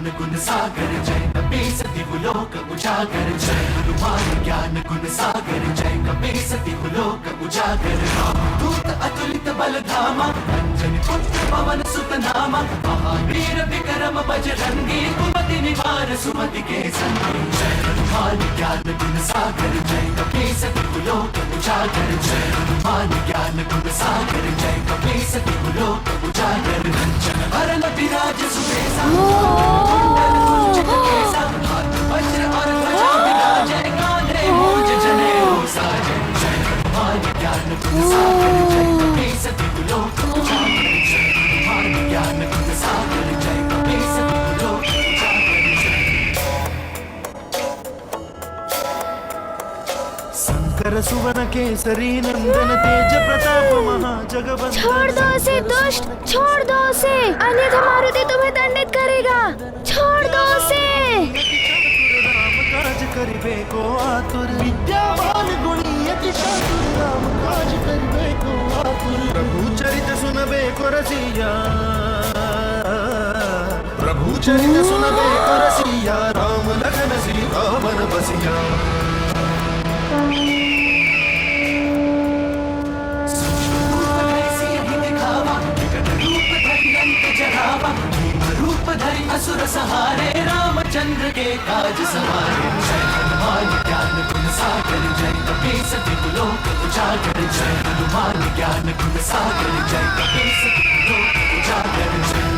ज्ञान गुण सागर जय कपीसति लोक उजागर जय हनुमान ज्ञान गुण सागर जय कपीसति लोक उजागर दूत अतुलित बल धामा अंजनी पुत्र पवन सुत नामा महावीर विक्रम बजरंगी कुमति निवार सुमति के संगी जय हनुमान ज्ञान गुण सागर जय कपीसति लोक उजागर जय हनुमान ज्ञान गुण सागर जय कपीसति लोक उजागर कंचन वरण विराज सुबेसा हाथ वज्र और ध्वजा विराजै कांधे मूंज जनेऊ साजै जय हनुमान ज्ञान गुण सागर जय कपीसति लोक उजागर जय हनुमान ज्ञान गुण सागर जय कपीसति लोक उजागर शंकर सुवन केसरी नंदन तेज प्रताप महाजगवंदन। छोड़ दो उसे दुष्ट, छोड़ दो उसे, अन्यथा मारुति तुम्हें दंडित करेगा। छोड़ दो उसे। राम काज करिबे को आतुर विद्यावान गुणी अति चातुर राम काज करिबे को आतुर प्रभु चरित सुनबे को रसिया प्रभु चरित सुनबे को रसिया राम लखन सीता मन बसिया। रूप धरि असुर सहारे रामचंद्र के काज सवारे जय हनुमान ज्ञान गुण सागर जय कपीसति लोक उजागर जय हनुमान ज्ञान गुण सागर जय कपीसति लोक उजागर जय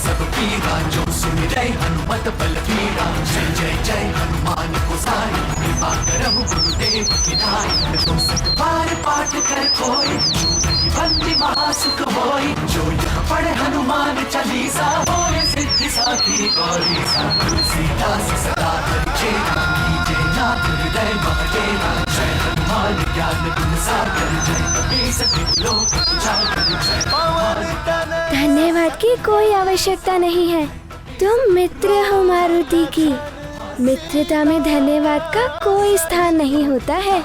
सब पीरा जो सुमिरै हनुमत बल पीरा जय जय जय हनुमान गोसाई कृपा करहु गुरुदेव की नाई जो सत बार पाठ कर कोई बंदी महासुख होई जो यह पढ़े हनुमान चालीसा होए सिद्धि साखी गौरी सा तुलसीदास सदा हरिचेरा कीजे नाथ हृदय महडेरा जय हनुमान ज्ञान गुण सागर जय कपीसति लोक उजागर जय। धन्यवाद की कोई आवश्यकता नहीं है, तुम मित्र हो मारुति की। मित्रता में धन्यवाद का कोई स्थान नहीं होता है।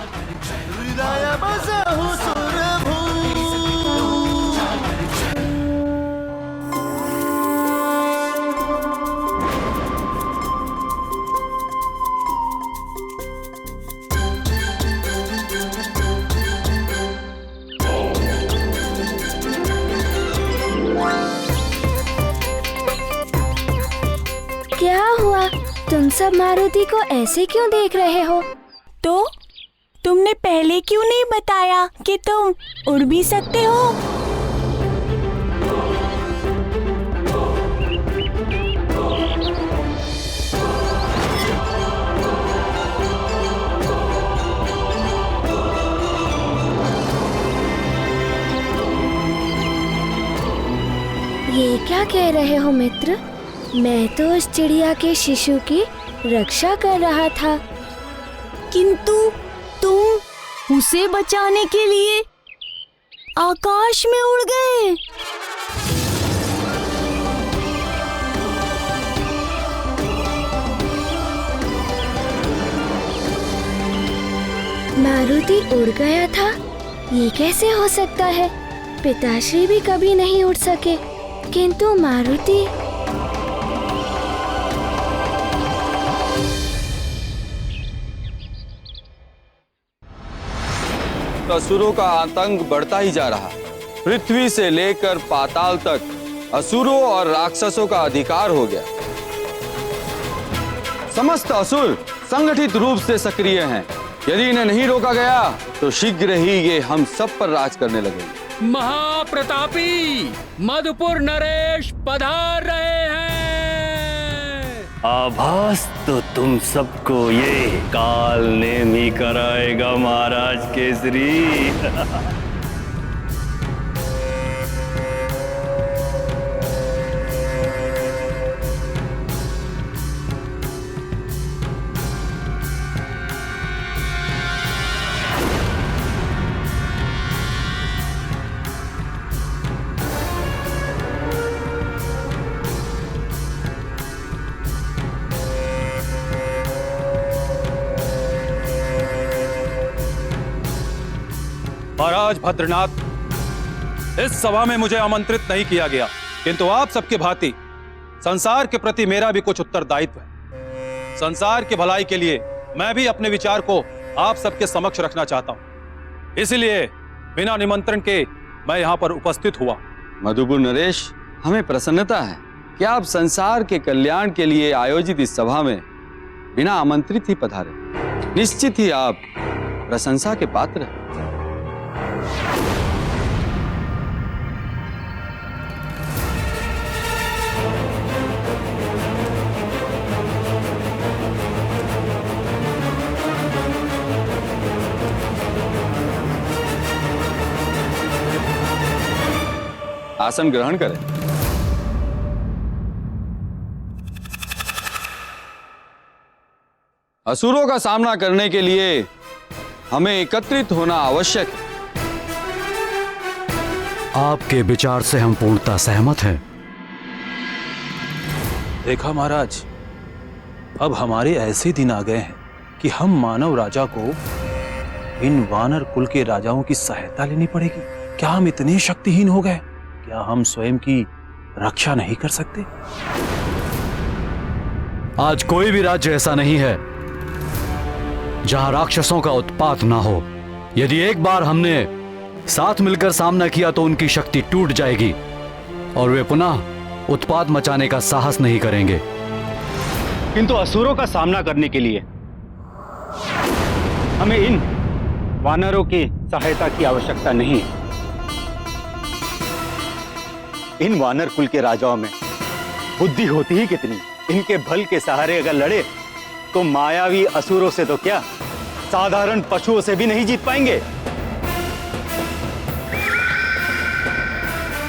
क्या हुआ? तुम सब मारुति को ऐसे क्यों देख रहे हो? तो तुमने पहले क्यों नहीं बताया कि तुम उड़ भी सकते हो? ये क्या कह रहे हो मित्र? मैं तो उस चिड़िया के शिशु की रक्षा कर रहा था। किंतु तुम उसे बचाने के लिए आकाश में उड़ गए। मारुति उड़ गया था? ये कैसे हो सकता है? पिताश्री भी कभी नहीं उड़ सके, किंतु मारुति वक्त असुरों का आतंक बढ़ता ही जा रहा। पृथ्वी से लेकर पाताल तक असुरों और राक्षसों का अधिकार हो गया। समस्त असुर संगठित रूप से सक्रिय हैं। यदि इन्हें नहीं रोका गया तो शीघ्र ही ये हम सब पर राज करने लगेंगे। महाप्रतापी मधुपुर नरेश पधार रहे हैं। आभास तो तुम सबको ये काल नेम ही कराएगा महाराज केसरी। महाराज भद्रनाथ, इस सभा में मुझे आमंत्रित नहीं किया गया, किंतु आप सबके भांति संसार के प्रति मेरा भी कुछ उत्तरदायित्व है। संसार की भलाई के लिए मैं भी अपने विचार को आप सबके समक्ष रखना चाहता हूं। इसलिए बिना निमंत्रण के मैं यहाँ पर उपस्थित हुआ। मधुपुर नरेश, हमें प्रसन्नता है कि आप संसार के कल्याण के लिए आयोजित इस सभा में बिना आमंत्रित ही पधारे। निश्चित ही आप प्रशंसा के पात्र हैं। आसन ग्रहण करें। असुरों का सामना करने के लिए हमें एकत्रित होना आवश्यक है। आपके विचार से हम पूर्णतः सहमत हैं। देखा महाराज, अब हमारे ऐसे दिन आ गए हैं कि हम मानव राजा को इन वानर कुल के राजाओं की सहायता लेनी पड़ेगी। क्या हम इतने शक्तिहीन हो गए? क्या हम स्वयं की रक्षा नहीं कर सकते? आज कोई भी राज्य ऐसा नहीं है जहां राक्षसों का उत्पात ना हो। यदि एक बार हमने साथ मिलकर सामना किया तो उनकी शक्ति टूट जाएगी और वे पुनः उत्पात मचाने का साहस नहीं करेंगे। किंतु असुरों का सामना करने के लिए हमें इन वानरों की सहायता की आवश्यकता नहीं है। इन वानर कुल के राजाओं में बुद्धि होती ही कितनी। इनके बल के सहारे अगर लड़े तो मायावी असुरों से तो क्या, साधारण पशुओं से भी नहीं जीत पाएंगे।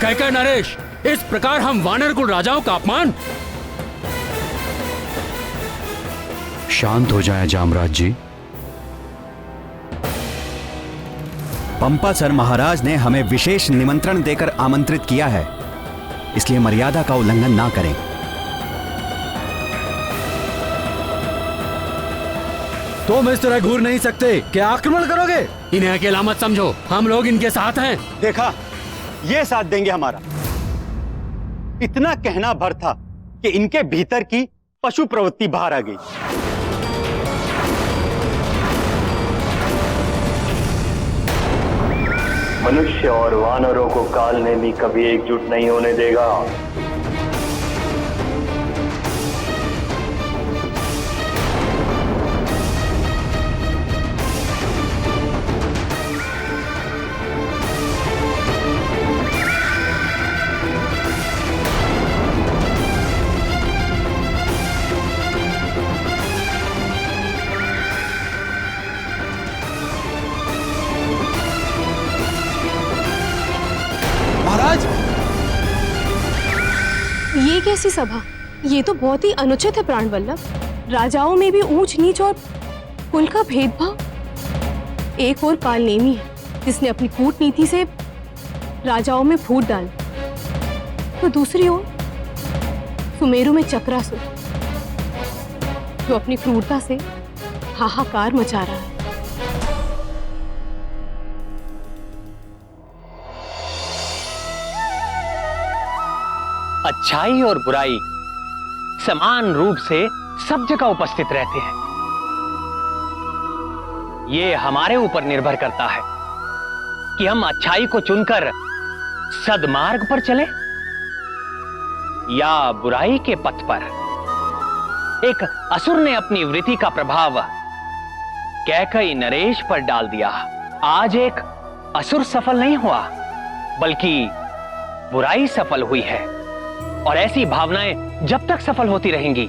कहकर नरेश, इस प्रकार हम वानर कुल राजाओं का अपमान। शांत हो जाएं जामराज जी। पंपासर महाराज ने हमें विशेष निमंत्रण देकर आमंत्रित किया है, इसलिए मर्यादा का उल्लंघन ना करें। तुम इस तरह घूर नहीं सकते। क्या आक्रमण करोगे? इन्हें अकेला मत समझो, हम लोग इनके साथ हैं। देखा, ये साथ देंगे हमारा। इतना कहना भर था कि इनके भीतर की पशु प्रवृत्ति बाहर आ गई। मनुष्य और वानरों को काल ने भी कभी एकजुट नहीं होने देगा। ये कैसी सभा? ये तो बहुत ही अनुचित है प्राणवल्लभ। राजाओं में भी ऊंच नीच और कुल का भेदभाव। एक और कालनेमी है जिसने अपनी कूटनीति से राजाओं में फूट डाली, तो दूसरी ओर सुमेरु में चक्रासुर जो अपनी क्रूरता से हाहाकार मचा रहा है। अच्छाई और बुराई समान रूप से सब जगह उपस्थित रहते हैं। ये हमारे ऊपर निर्भर करता है कि हम अच्छाई को चुनकर सद्मार्ग पर चले या बुराई के पथ पर। एक असुर ने अपनी वृत्ति का प्रभाव कैकई नरेश पर डाल दिया। आज एक असुर सफल नहीं हुआ बल्कि बुराई सफल हुई है, और ऐसी भावनाएं जब तक सफल होती रहेंगी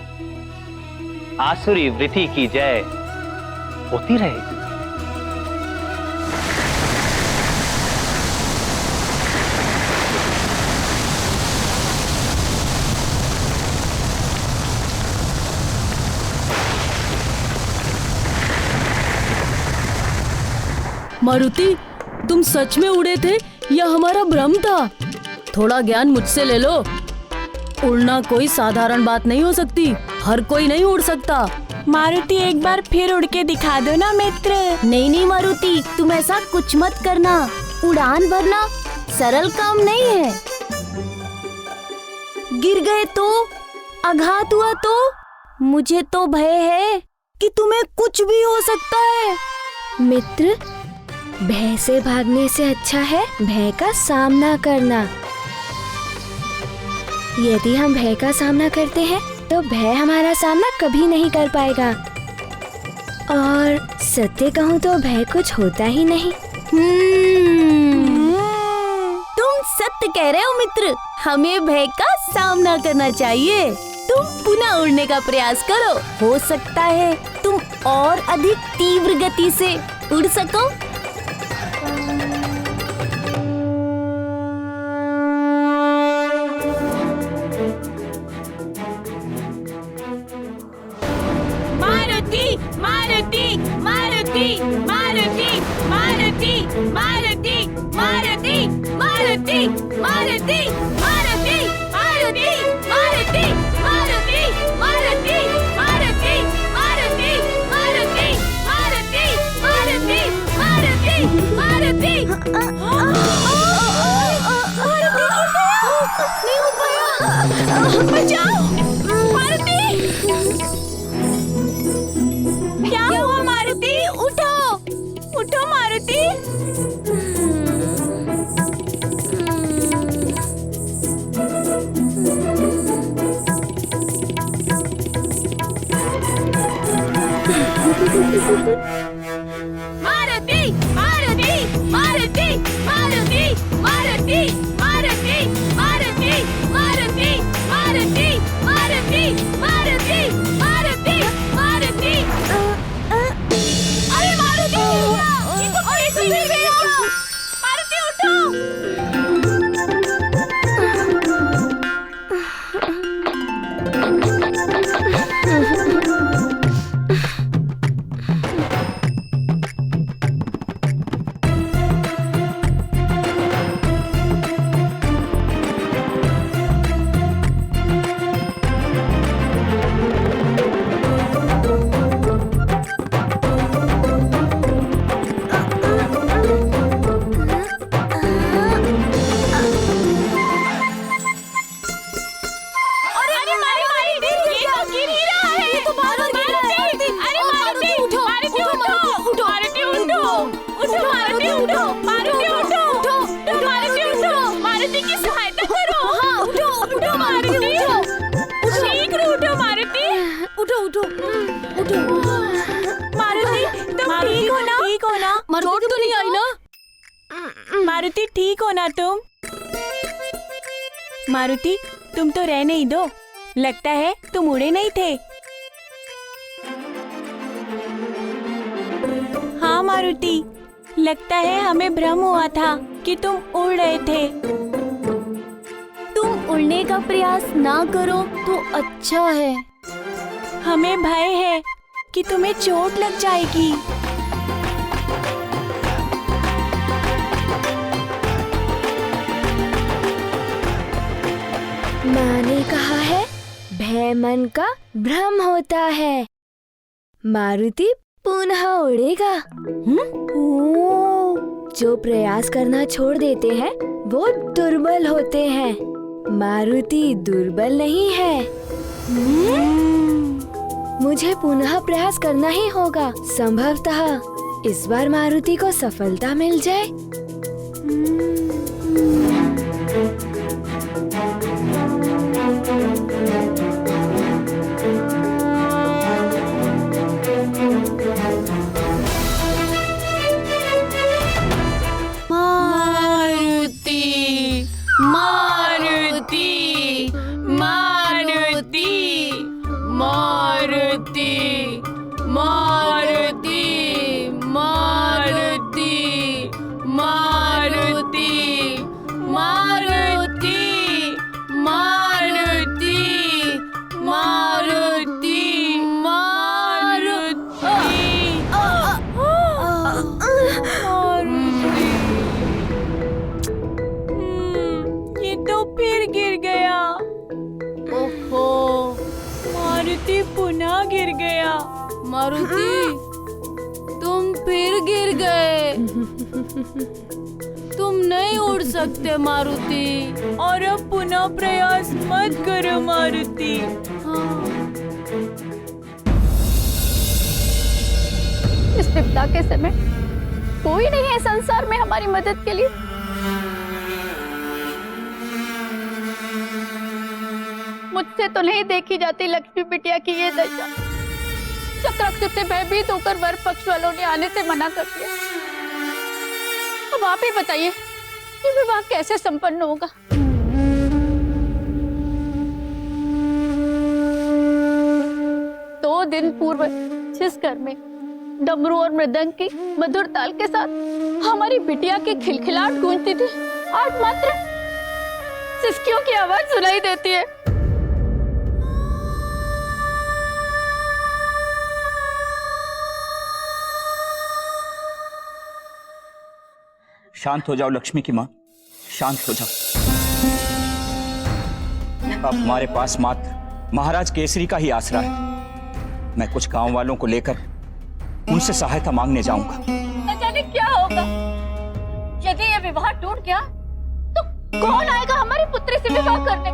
आसुरी वृत्ति की जय होती रहेगी। मारुति, तुम सच में उड़े थे या हमारा भ्रम था? थोड़ा ज्ञान मुझसे ले लो। उड़ना कोई साधारण बात नहीं हो सकती, हर कोई नहीं उड़ सकता। मारुति, एक बार फिर उड़ के दिखा दो ना मित्र। नहीं नहीं मारुति, तुम ऐसा कुछ मत करना। उड़ान भरना सरल काम नहीं है। गिर गए तो, आघात हुआ तो, मुझे तो भय है कि तुम्हें कुछ भी हो सकता है। मित्र, भय से भागने से अच्छा है भय का सामना करना। यदि हम भय का सामना करते हैं तो भय हमारा सामना कभी नहीं कर पाएगा। और सत्य कहूँ तो भय कुछ होता ही नहीं। तुम सत्य कह रहे हो मित्र, हमें भय का सामना करना चाहिए। तुम पुनः उड़ने का प्रयास करो, हो सकता है तुम और अधिक तीव्र गति से उड़ सको। मारुति, मारुति, मारुति, मारुति, मारुति, मारुति, मारुति, मारुति, मारुति, मारुति, मारुति, मारुति, मारुति, मारुति, मारुति, मारुति, मारुति, मारुति, मारुति, नहीं हो पाया। बचाओ मारुति। क्या हुआ मारुति? उठो, उठो मारुति। मारुति, मारुति, मारुति, मारुति, मारुति, मारुति, मारुति, मारुति, मारुति, मारुति, मारुति, मारुति, मारुति। अरे मारुति, ये तो कैसे गिर गई हो? मारुति उठो। मारुति, ठीक हो ना तुम? मारुति, तुम तो रह नहीं दो। लगता है तुम उड़े नहीं थे। हाँ मारुति, लगता है हमें भ्रम हुआ था कि तुम उड़ रहे थे। तुम उड़ने का प्रयास ना करो तो अच्छा है। हमें भय है कि तुम्हें चोट लग जाएगी। माँ ने कहा है भय मन का भ्रम होता है। मारुति पुनः उड़ेगा। जो प्रयास करना छोड़ देते हैं वो दुर्बल होते हैं। मारुति दुर्बल नहीं है। मुझे पुनः प्रयास करना ही होगा। संभवतः इस बार मारुति को सफलता मिल जाए। फिर गिर गया। ओहो, मारुति पुनः गिर गया। मारुति, तुम फिर गिर गए। तुम नहीं उड़ सकते मारुति। और अब पुनः प्रयास मत करो मारुति। इस विपदा के समय कोई नहीं है संसार में हमारी मदद के लिए। मुझसे तो नहीं देखी जाती लक्ष्मी बिटिया की ये दशा। चक्राक्षर से भयभीत होकर वर पक्ष वालों ने आने से मना कर दिया। अब आप ही बताइए कि विवाह कैसे संपन्न होगा। 2 दिन पूर्व जिस घर में डमरू और मृदंग की मधुर ताल के साथ हमारी बिटिया की खिलखिलाहट गूंजती थी, आज मात्र सिसकियों की आवाज सुनाई देती है। शांत हो जाओ लक्ष्मी की माँ, शांत हो जाओ। अब हमारे पास मात्र महाराज केसरी का ही आसरा है। मैं कुछ गांव वालों को लेकर उनसे सहायता मांगने जाऊंगा। न जाने क्या होगा। यदि ये विवाह टूट गया तो कौन आएगा हमारी पुत्री से विवाह करने?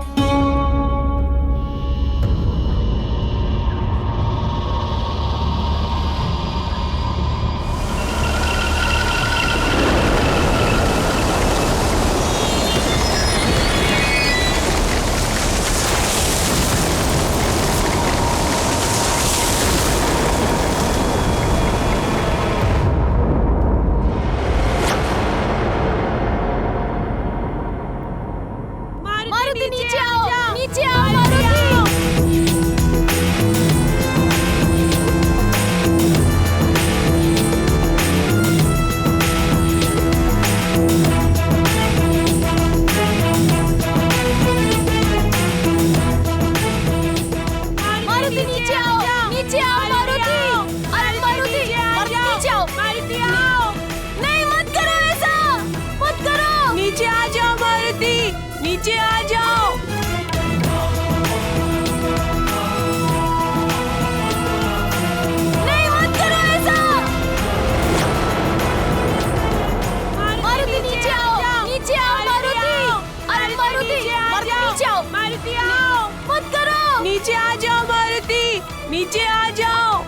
नीचे आ जाओ। नहीं, मत करो ऐसा। मारुति नीचे आओ, नीचे आओ मारुति। अरे मारुति, नीचे आओ। मारुति आओ, मत करो। नीचे आ जाओ मारुति, नीचे आ जाओ।